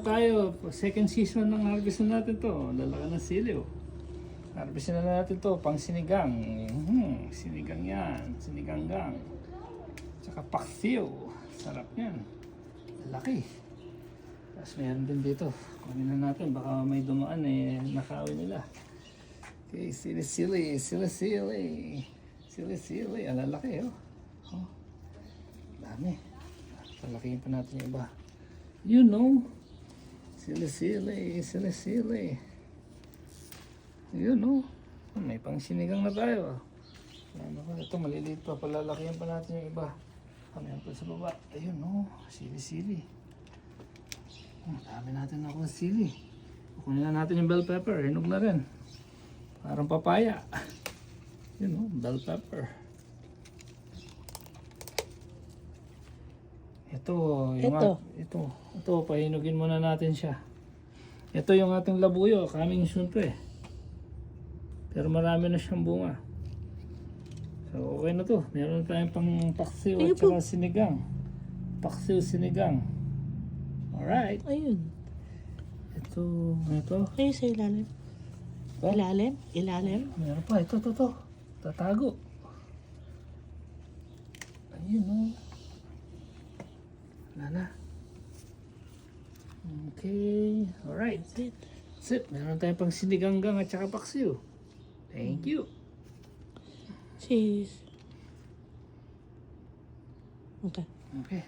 Tayo, second season ng harvest na natin to. Lalaki ng sili oh. Harvest na natin to, pang sinigang. Sinigang yan, siniganggang. Tsaka paksiw. Sarap yan. Laki. Tapos meron din dito. Kunin na natin, baka may dumaan eh, nakawin nila. Okay, sili-sili, sili-sili. Sili-sili, alalaki oh. Oh. Dami. Palakihin pa natin yung iba. You know. Sili-sili, sili-sili. You know. May pang sinigang na tayo. Ano ko, ito maliliit pa. Palalakihan pa natin yung iba. Meron pa sa baba. Ayun no. Sili-sili. Dami natin ako ng sili. Kukunin na natin yung bell pepper. Hinog na rin. Parang papaya. Yun no. Bell pepper. Ito, pahinugin muna natin siya. Ito yung ating labuyo, coming soon to eh. Pero marami na siyang bunga. So okay na to. Meron tayong pang paksiw at saka sinigang. Paksiw, sinigang. Alright. Ayun. Ito. Ay, sa ilalim. Oh. Ilalim? Meron pa. Ito. Tatago. Ayun o. Wala na. Okay. Alright. That's it. Meron tayong pang siniganggang at saka paksiw. Thank you. Cheese. Okay. Okay.